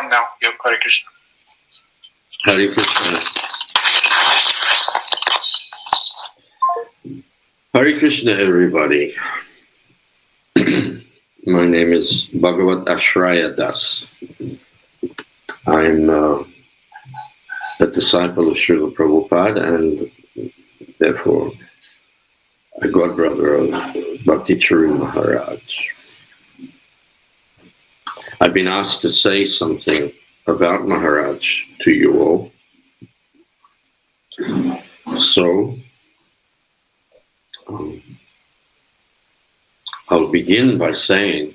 on now. Yep, Hare Krishna. Hare Krishna. Hare Krishna, everybody. My name is Bhagavat Ashraya Das. I'm a disciple of Srila Prabhupada and therefore a godbrother of Bhakti Charu Maharaj. I've been asked to say something about Maharaj to you all. So, I'll begin by saying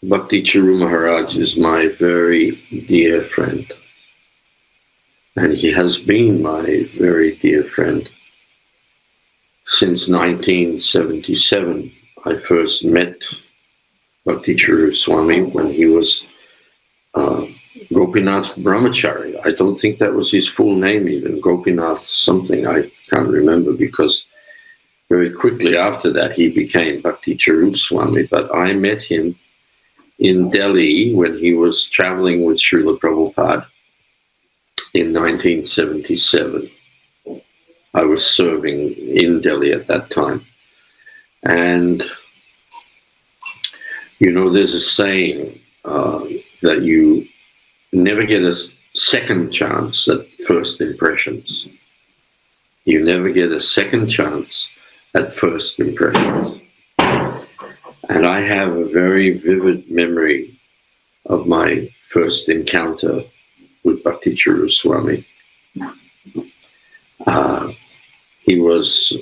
Bhakti Charu Maharaj is my very dear friend. And he has been my very dear friend since 1977. I first met Bhakti Charu Swami when he was Gopinath Brahmachari. I don't think that was his full name even, Gopinath something, I can't remember, because very quickly after that he became Bhakti Charu Swami. But I met him in Delhi when he was traveling with Srila Prabhupada in 1977. I was serving in Delhi at that time. And, you know, there's a saying that you never get a second chance at first impressions. You never get a second chance at first impressions. And I have a very vivid memory of my first encounter with Bhakti Charu Swami. He was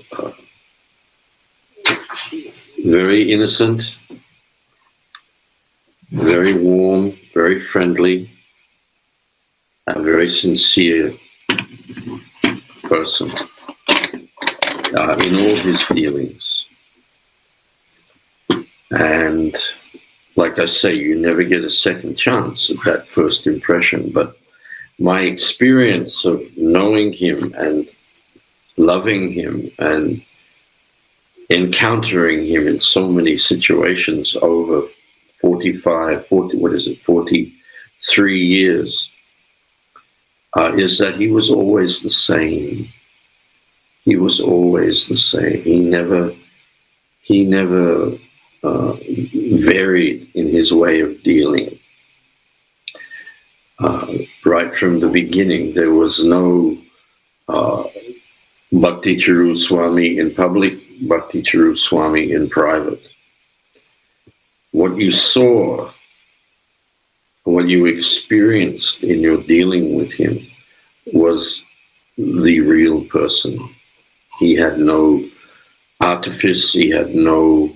very innocent, very warm, very friendly, a very sincere person in all his dealings. And like I say, you never get a second chance at that first impression, but my experience of knowing him and loving him and encountering him in so many situations over 43 years, is that he was always the same. He was always the same. He never varied in his way of dealing. Right from the beginning, there was no Bhakti Charu Swami in public, Bhakti Charu Swami in private. What you saw, what you experienced in your dealing with him was the real person. He had no artifice, he had no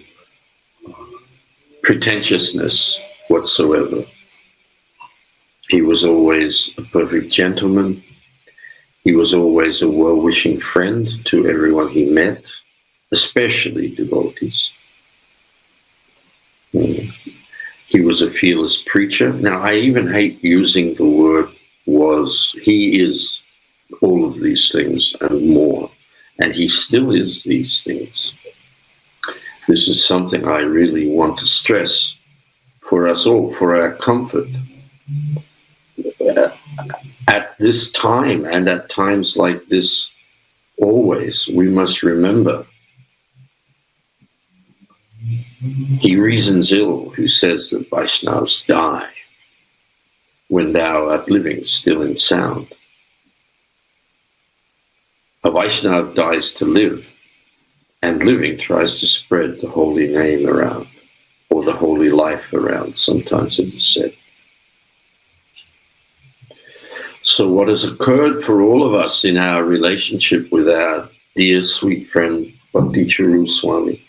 pretentiousness whatsoever. He was always a perfect gentleman. He was always a well-wishing friend to everyone he met, especially devotees. He was a fearless preacher. Now, I even hate using the word was. He is all of these things and more, and he still is these things. This is something I really want to stress for us all, for our comfort. At this time and at times like this, always, we must remember he reasons ill who says that Vaishnavas die when thou art living still in sound. A Vaishnav dies to live, and living tries to spread the holy name around, or the holy life around, sometimes it is said. So what has occurred for all of us in our relationship with our dear sweet friend Bhakti Charu Swami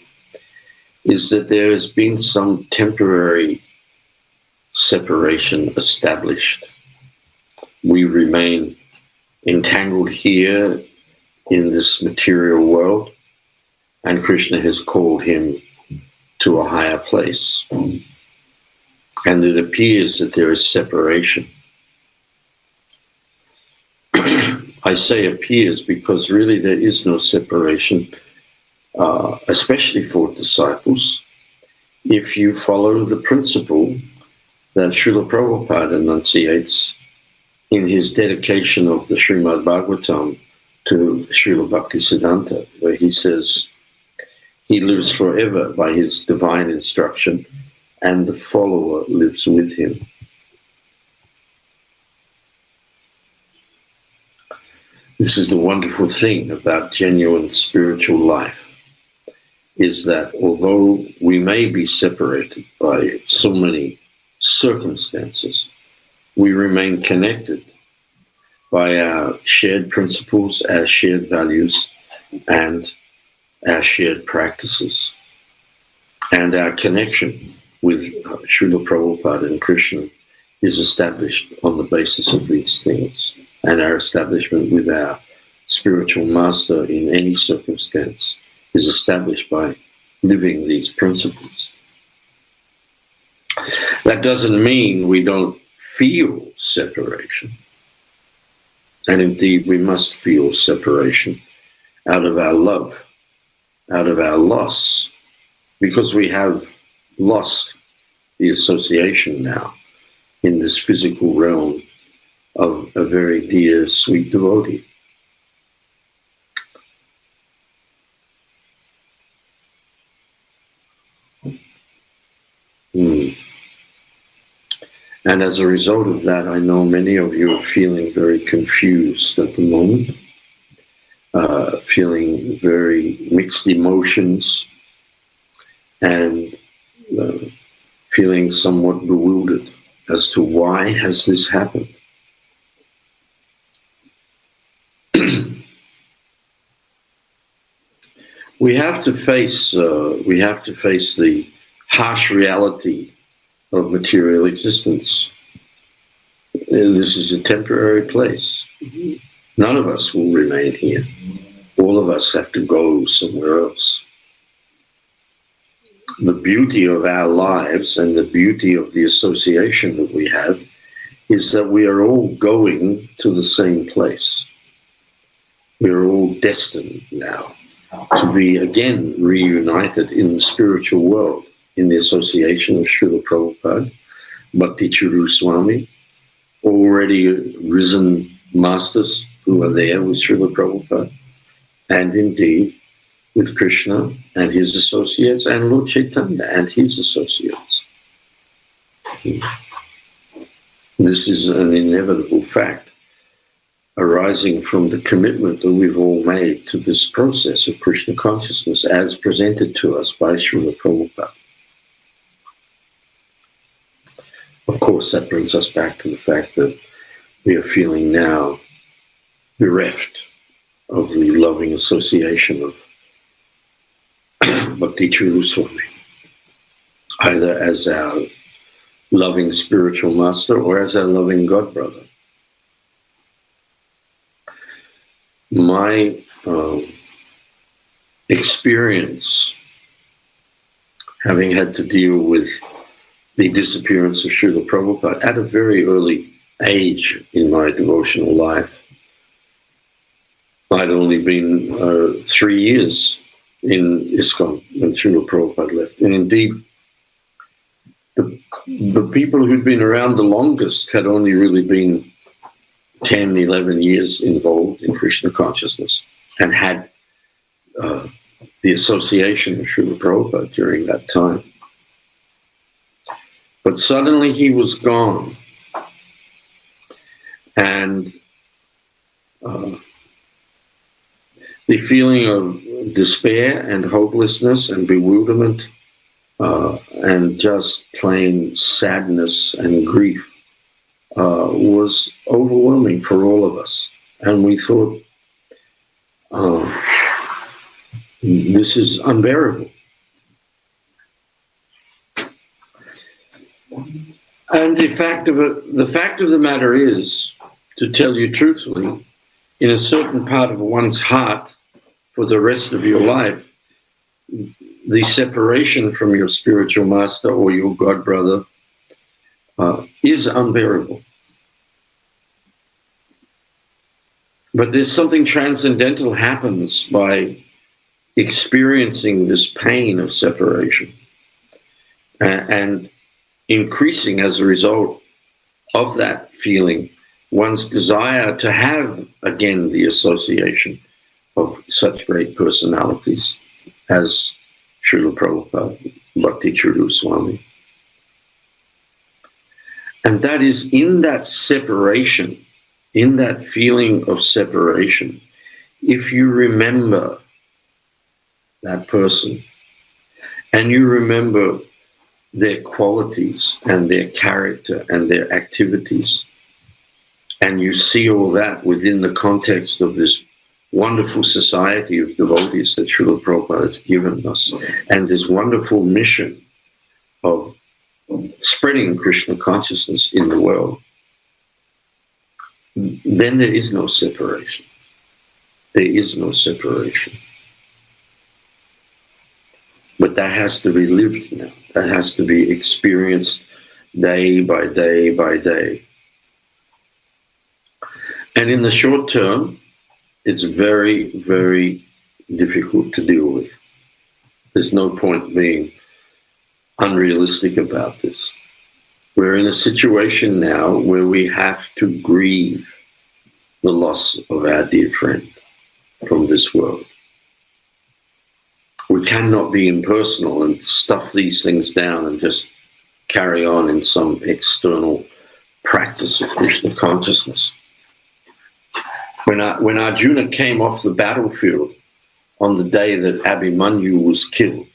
is that there has been some temporary separation established. We remain entangled here in this material world, and Krishna has called him to a higher place. And it appears that there is separation. I say appears because really there is no separation, especially for disciples. if you follow the principle that Srila Prabhupada enunciates in his dedication of the Srimad Bhagavatam to Srila Bhakti Siddhanta, where he says he lives forever by his divine instruction and the follower lives with him. This is the wonderful thing about genuine spiritual life, is that although we may be separated by so many circumstances, we remain connected by our shared principles, our shared values, and our shared practices. And our connection with Srila Prabhupada and Krishna is established on the basis of these things. And our establishment with our spiritual master in any circumstance is established by living these principles. That doesn't mean we don't feel separation. And indeed, we must feel separation out of our love, out of our loss, because we have lost the association now in this physical realm of a very dear, sweet devotee. And as a result of that, I know many of you are feeling very confused at the moment, feeling very mixed emotions, and feeling somewhat bewildered as to why has this happened. We have to face the harsh reality of material existence. This is a temporary place. None of us will remain here. All of us have to go somewhere else. The beauty of our lives and the beauty of the association that we have is that we are all going to the same place. We are all destined now to be again reunited in the spiritual world, in the association of Srila Prabhupada, Bhakti Charu Swami, already risen masters who are there with Srila Prabhupada, and indeed with Krishna and his associates, and Lord Chaitanya and his associates. This is an inevitable fact arising from the commitment that we've all made to this process of Krishna consciousness as presented to us by Srila Prabhupada. Of course, that brings us back to the fact that we are feeling now bereft of the loving association of Bhakti Charu Swami, either as our loving spiritual master or as our loving God brother. My experience, having had to deal with the disappearance of Srila Prabhupada at a very early age in my devotional life. I'd only been 3 years in ISKCON when Srila Prabhupada left. And indeed, the people who'd been around the longest had only really been 10, 11 years involved in Krishna consciousness and had the association of Srila Prabhupada during that time. But suddenly he was gone. And the feeling of despair and hopelessness and bewilderment and just plain sadness and grief was overwhelming for all of us. And we thought, this is unbearable. And the fact of the matter is, to tell you truthfully, in a certain part of one's heart for the rest of your life, the separation from your spiritual master or your God brother is unbearable. But there's something transcendental happens by experiencing this pain of separation. and increasing as a result of that feeling one's desire to have again the association of such great personalities as Srila Prabhupada, Bhakti Charu Swami. And that is in that separation, in that feeling of separation, if you remember that person and you remember their qualities and their character and their activities, and you see all that within the context of this wonderful society of devotees that Srila Prabhupada has given us, and this wonderful mission of spreading Krishna consciousness in the world, then there is no separation. There is no separation. But that has to be lived now. That has to be experienced day by day by day. And in the short term, it's very, very difficult to deal with. There's no point being unrealistic about this. We're in a situation now where we have to grieve the loss of our dear friend from this world. We cannot be impersonal and stuff these things down and just carry on in some external practice of Krishna consciousness. When Arjuna came off the battlefield on the day that Abhimanyu was killed,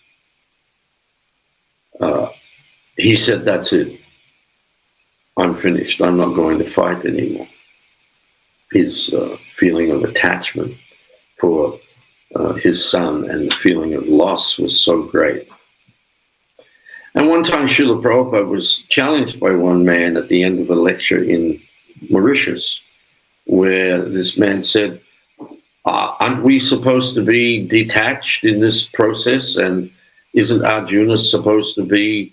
he said, "That's it. I'm finished. I'm not going to fight anymore." His feeling of attachment for his son and the feeling of loss was so great. And one time Srila Prabhupada was challenged by one man at the end of a lecture in Mauritius, where this man said, aren't we supposed to be detached in this process? And isn't Arjuna supposed to be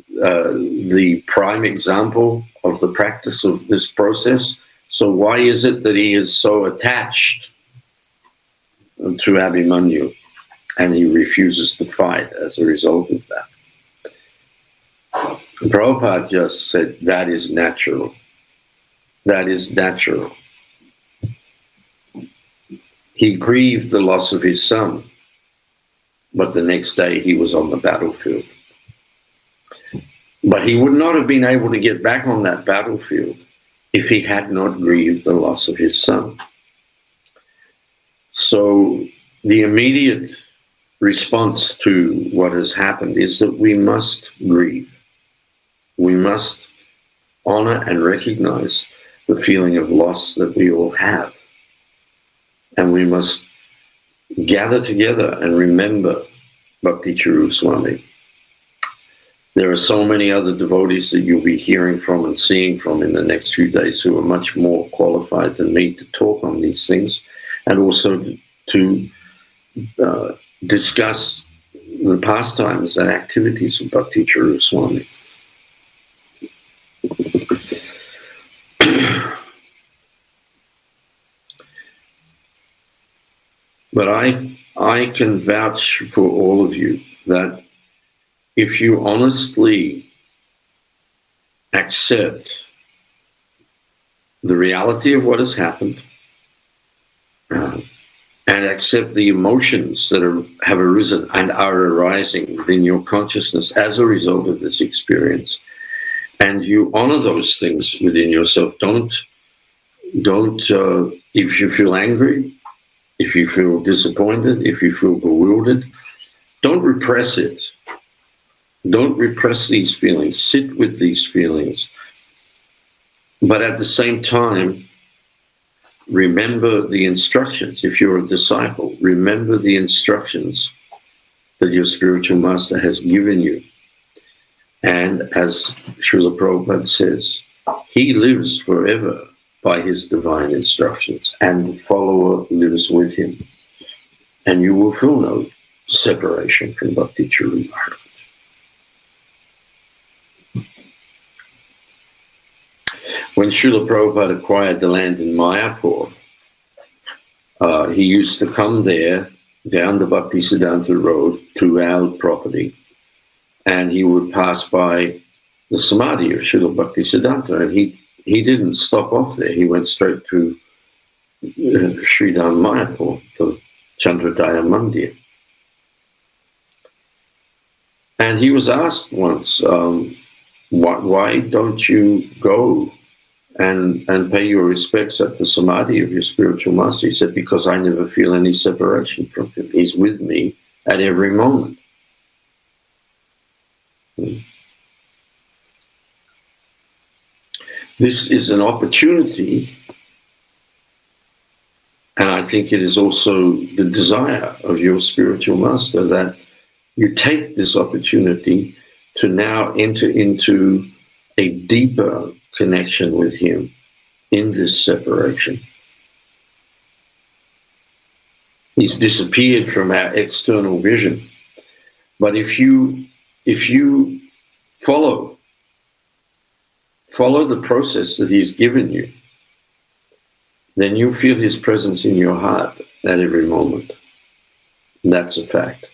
the prime example of the practice of this process? So why is it that he is so attached to Abhimanyu and he refuses to fight as a result of that? Prabhupada just said, that is natural. That is natural. He grieved the loss of his son, but the next day he was on the battlefield. But he would not have been able to get back on that battlefield if he had not grieved the loss of his son. So the immediate response to what has happened is that we must grieve. We must honor and recognize the feeling of loss that we all have. And we must gather together and remember Bhakti Charu Swami. There are so many other devotees that you'll be hearing from and seeing from in the next few days who are much more qualified than me to talk on these things and also to discuss the pastimes and activities of Bhakti Charu Swami. But I can vouch for all of you that if you honestly accept the reality of what has happened and accept the emotions that have arisen and are arising within your consciousness as a result of this experience, and you honor those things within yourself, don't if you feel angry, if you feel disappointed, if you feel bewildered, don't repress it. Don't repress these feelings. Sit with these feelings. But at the same time, remember the instructions. If you're a disciple, remember the instructions that your spiritual master has given you. And as Srila Prabhupada says, he lives forever by his divine instructions, and the follower lives with him. And you will feel no separation from Bhakti Charu Maharaj. When Srila Prabhupada acquired the land in Mayapur, he used to come there, down the Bhakti Siddhanta Road, to our property, and he would pass by the Samadhi of Srila Bhakti Siddhanta, and he didn't stop off there. He went straight to Sridham Mayapur, the Chandrodaya Mandir. And he was asked once, why don't you go and pay your respects at the Samadhi of your spiritual master? He said, because I never feel any separation from him. He's with me at every moment. This is an opportunity, and I think it is also the desire of your spiritual master that you take this opportunity to now enter into a deeper connection with him in this separation. He's disappeared from our external vision. But if you follow the process that he's given you, then you feel his presence in your heart at every moment. And that's a fact.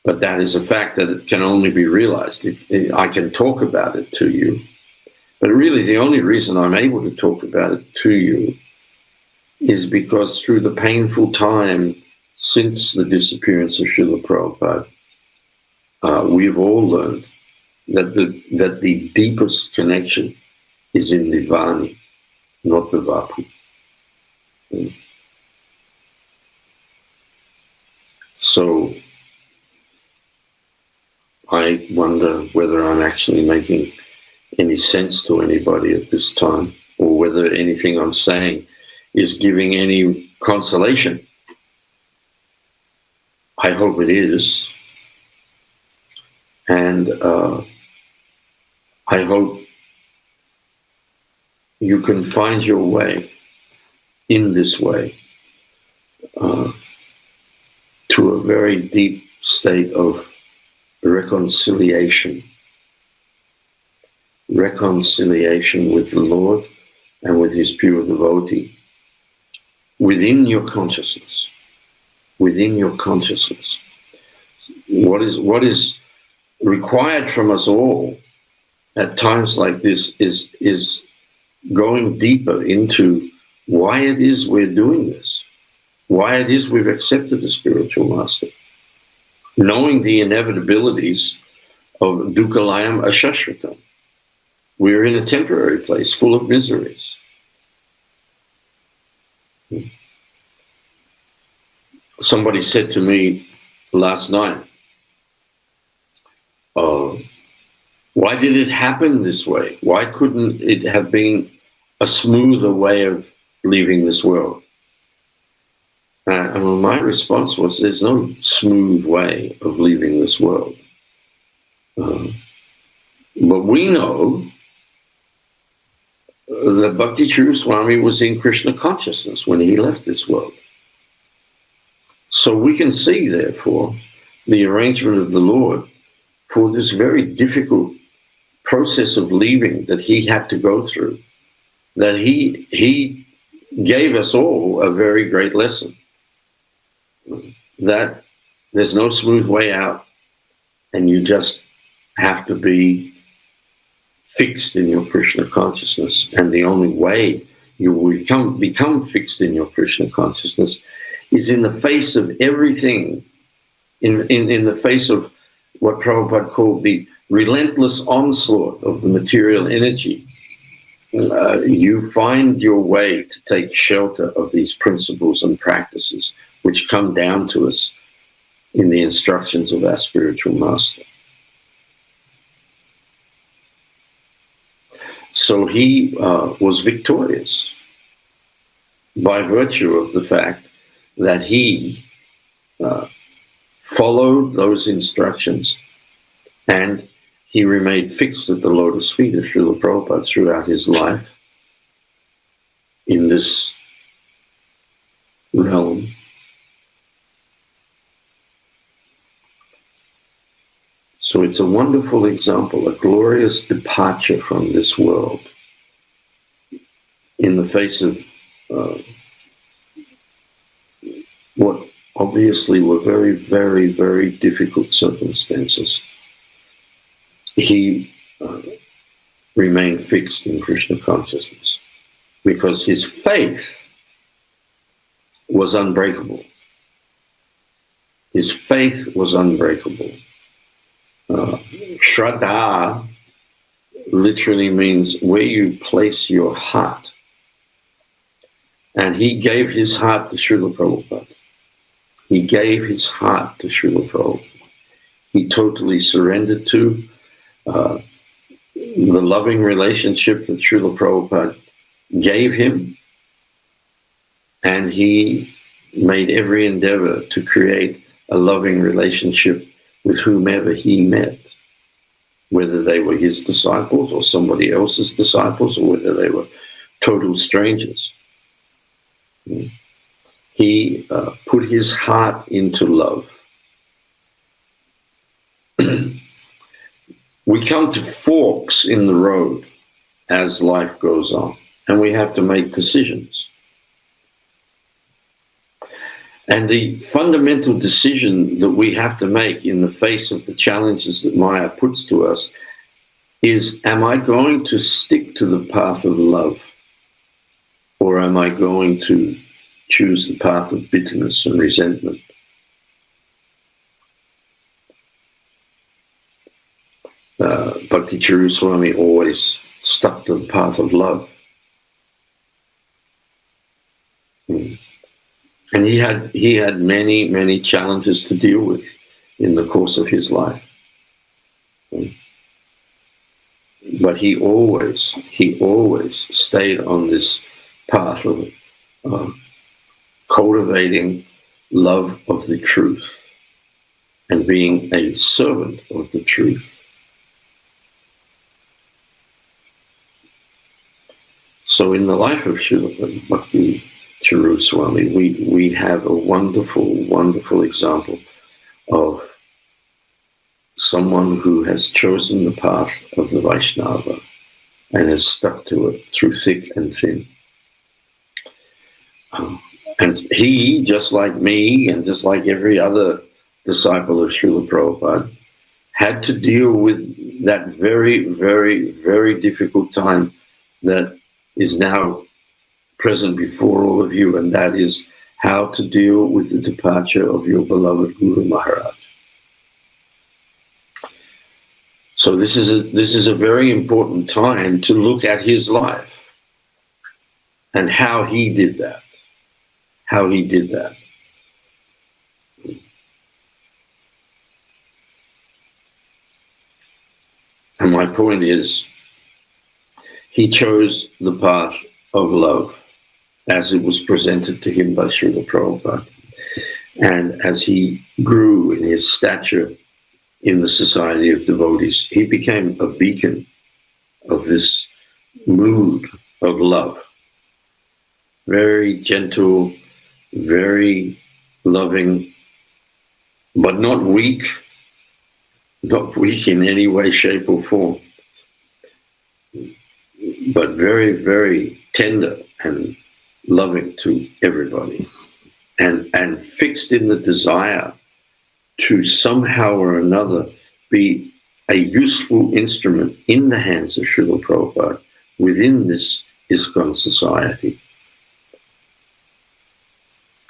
But that is a fact that it can only be realized. I can talk about it to you, but really the only reason I'm able to talk about it to you is because through the painful time since the disappearance of Srila Prabhupada, we've all learned that the deepest connection is in the Vani, not the Vapu. So I wonder whether I'm actually making any sense to anybody at this time, or whether anything I'm saying is giving any consolation. I hope it is. And I hope you can find your way in this way to a very deep state of reconciliation with the Lord and with his pure devotee within your consciousness. What is required from us all at times like this is going deeper into why it is we're doing this, why it is we've accepted a spiritual master, knowing the inevitabilities of dukkhalayam ashashvatam. We're in a temporary place full of miseries. Somebody said to me last night, why did it happen this way? Why couldn't it have been a smoother way of leaving this world? And my response was, there's no smooth way of leaving this world. But we know that Bhakti Charu Swami was in Krishna consciousness when he left this world. So we can see, therefore, the arrangement of the Lord for this very difficult process of leaving that he had to go through, that he gave us all a very great lesson, that there's no smooth way out, and you just have to be fixed in your Krishna consciousness. And the only way you will become fixed in your Krishna consciousness is in the face of everything, in the face of what Prabhupada called the relentless onslaught of the material energy. You find your way to take shelter of these principles and practices which come down to us in the instructions of our spiritual master. So he was victorious by virtue of the fact that he followed those instructions and he remained fixed at the lotus feet of Srila Prabhupada throughout his life in this realm. So it's a wonderful example, a glorious departure from this world in the face of what obviously were very, very, very difficult circumstances, he remained fixed in Krishna consciousness because his faith was unbreakable. His faith was unbreakable. Shraddha literally means where you place your heart. And he gave his heart to Srila Prabhupada. He gave his heart to Srila Prabhupada. He totally surrendered to the loving relationship that Srila Prabhupada gave him, and he made every endeavor to create a loving relationship with whomever he met, whether they were his disciples or somebody else's disciples, or whether they were total strangers. He put his heart into love. We come to forks in the road as life goes on, and we have to make decisions. And the fundamental decision that we have to make in the face of the challenges that Maya puts to us is, am I going to stick to the path of love, or am I going to choose the path of bitterness and resentment? Bhakti Charu Swami always stuck to the path of love. And he had many, many challenges to deal with in the course of his life. But he always stayed on this path of cultivating love of the truth and being a servant of the truth. So in the life of Srila Bhakti Charu Swami, we have a wonderful, wonderful example of someone who has chosen the path of the Vaishnava and has stuck to it through thick and thin. And he, just like me and just like every other disciple of Srila Prabhupada, had to deal with that very, very, very difficult time that is now present before all of you, and that is how to deal with the departure of your beloved Guru Maharaj. So this is a very important time to look at his life and how he did that. How he did that. And my point is, he chose the path of love as it was presented to him by Srila Prabhupada. And as he grew in his stature in the society of devotees, he became a beacon of this mood of love. Very gentle, very loving, but not weak in any way, shape, or form, but very, very tender and loving to everybody, and fixed in the desire to somehow or another be a useful instrument in the hands of Srila Prabhupada within this ISKCON society.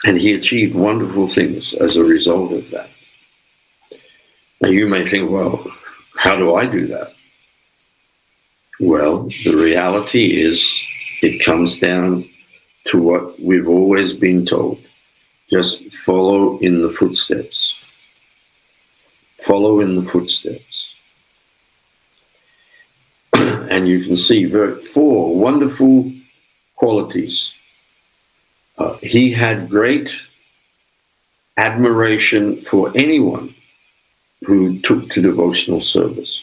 And he achieved wonderful things as a result of that. Now you may think, well, how do I do that? Well, the reality is it comes down to what we've always been told. Just follow in the footsteps. Follow in the footsteps. And you can see four wonderful qualities. He had great admiration for anyone who took to devotional service.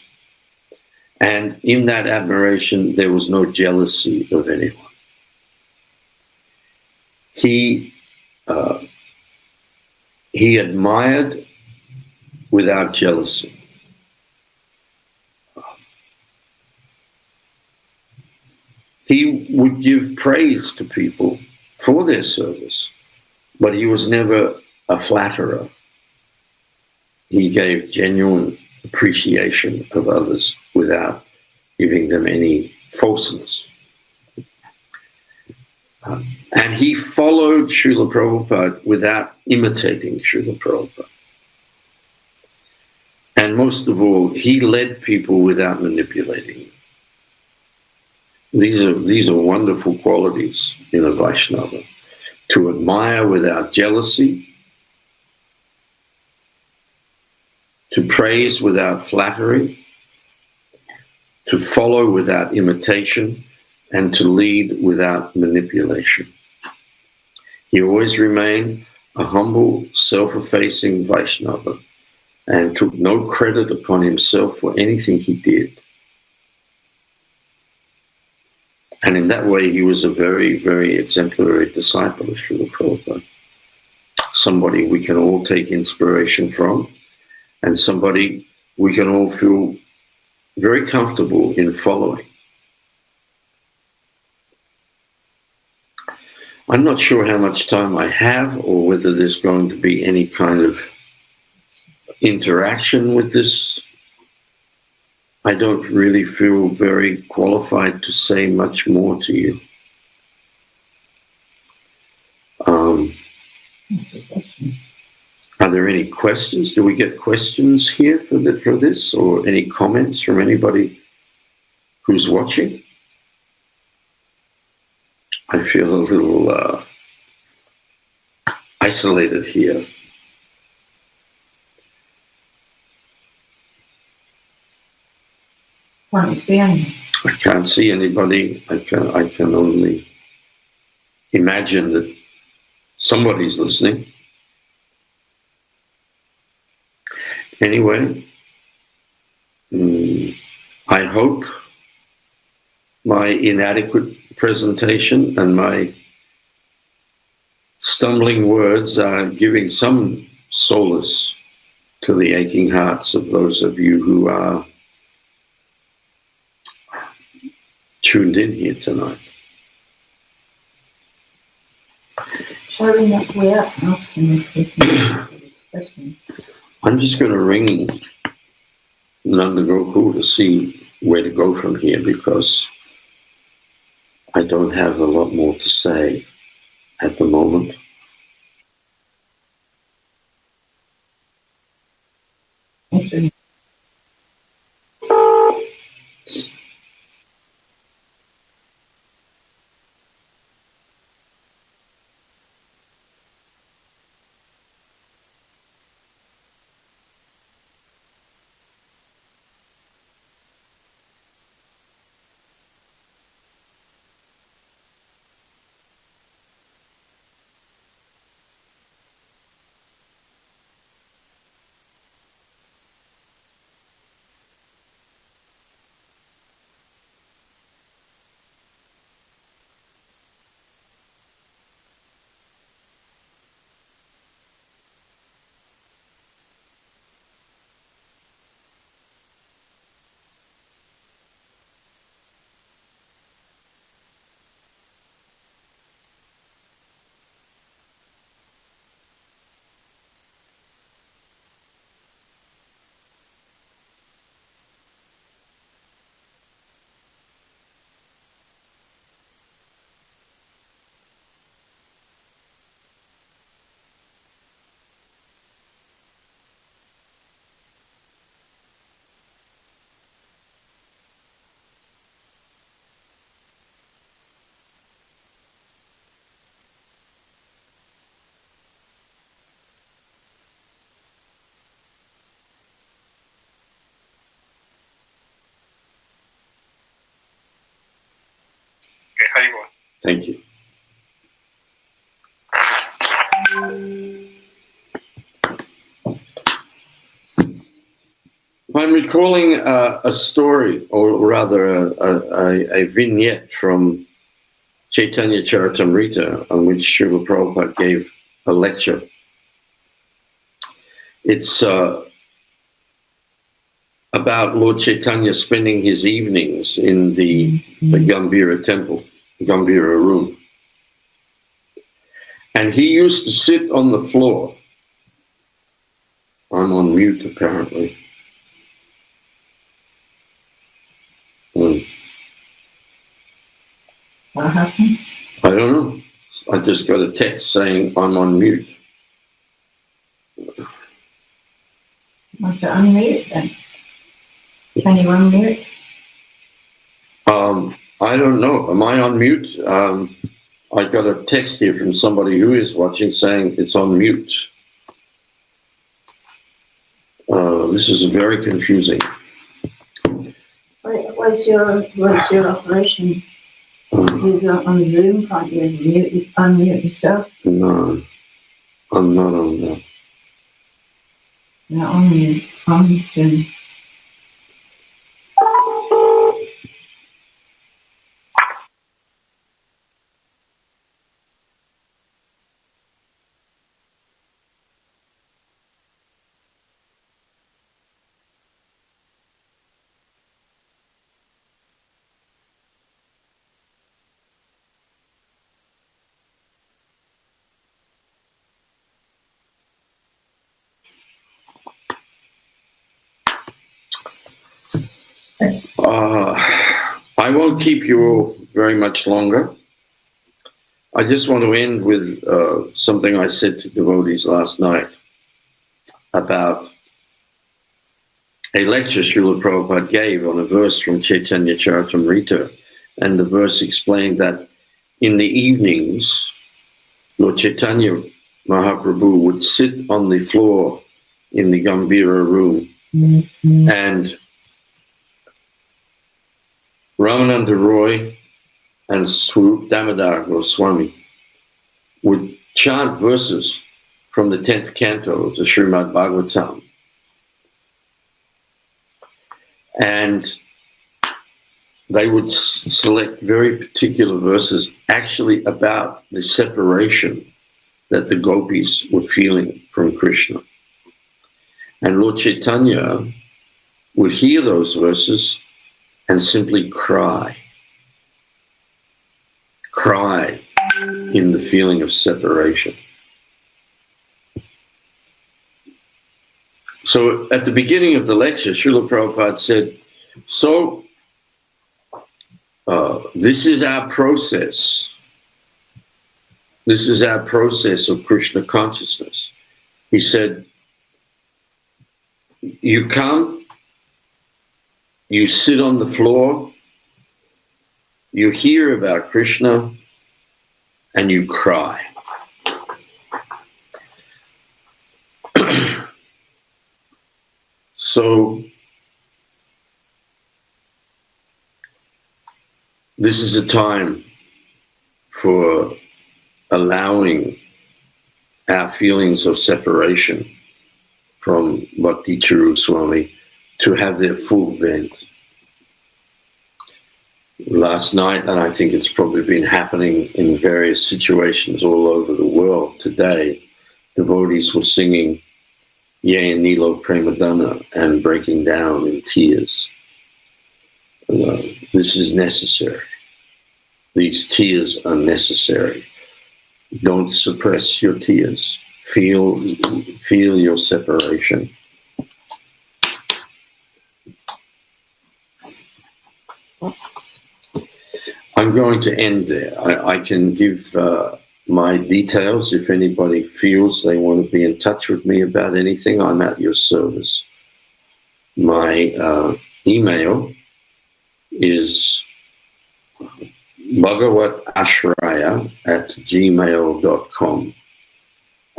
And in that admiration, there was no jealousy of anyone. He admired without jealousy. He would give praise to people for their service, but he was never a flatterer. He gave genuine appreciation of others without giving them any falseness. And he followed Srila Prabhupada without imitating Srila Prabhupada. And most of all, he led people without manipulating them. These are wonderful qualities in a Vaishnava. To admire without jealousy, to praise without flattery, to follow without imitation, and to lead without manipulation. He always remained a humble, self-effacing Vaishnava and took no credit upon himself for anything he did. And in that way, he was a very, very exemplary disciple of Srila Prabhupada. Somebody we can all take inspiration from, and somebody we can all feel very comfortable in following. I'm not sure how much time I have or whether there's going to be any kind of interaction with this. I don't really feel very qualified to say much more to you. Are there any questions? Do we get questions here for this, or any comments from anybody who's watching? I feel a little isolated here. I can't see anybody. I can only imagine that somebody's listening. Anyway, I hope my inadequate presentation and my stumbling words are giving some solace to the aching hearts of those of you who are tuned in here tonight. I'm just going to ring Nanda Gokul to see where to go from here, because I don't have a lot more to say at the moment. Thank you. I'm recalling a story, or rather a vignette from Chaitanya Charitamrita, on which Srila Prabhupada gave a lecture. It's about Lord Chaitanya spending his evenings in the Gambhira temple, Gambhira room. And he used to sit on the floor I'm on mute, apparently. What happened? I don't know. I just got a text saying I'm on mute. Want to unmute then? Can you unmute? I don't know. Am I on mute? I got a text here from somebody who is watching saying it's on mute. This is very confusing. What's your operation? Is on Zoom? Can't you unmute yourself? No, I'm not on that. No, on Zoom. I won't keep you all very much longer. I just want to end with something I said to devotees last night about a lecture Srila Prabhupada gave on a verse from Chaitanya Charitamrita, and the verse explained that in the evenings, Lord Chaitanya Mahaprabhu would sit on the floor in the Gambhira room, and Ramananda Roy and Swarup Damodar Goswami would chant verses from the 10th canto of the Srimad Bhagavatam. And they would select very particular verses actually about the separation that the gopis were feeling from Krishna. And Lord Chaitanya would hear those verses and simply cry in the feeling of separation. So at the beginning of the lecture, Srila Prabhupada said, so this is our process. This is our process of Krishna consciousness. He said, you come, you sit on the floor, you hear about Krishna, and you cry. So this is a time for allowing our feelings of separation from Bhakti Charu Swami to have their full vent. Last night, and I think it's probably been happening in various situations all over the world today, devotees were singing Ye Nilo Premadana and breaking down in tears. This is necessary. These tears are necessary. Don't suppress your tears. Feel your separation. I'm going to end there. I can give my details if anybody feels they want to be in touch with me about anything. I'm at your service. My email is Bhagavat Ashraya @gmail.com.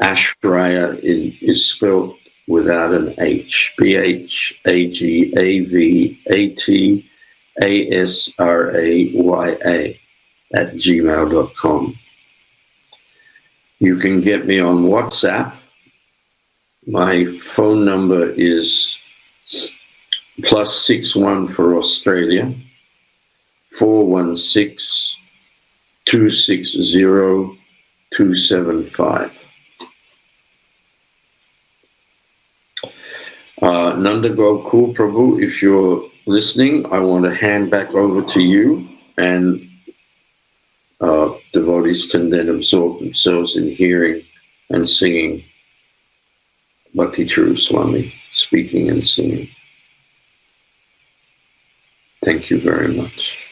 Ashraya is spelled without an H. BHAGAVATASRAYA @gmail.com. You can get me on WhatsApp. My phone number is +61 for Australia, 416-260-275. Nanda Gokul Prabhu, if you're listening, I want to hand back over to you, and devotees can then absorb themselves in hearing and singing Bhakti Charu Swami speaking and singing. Thank you very much.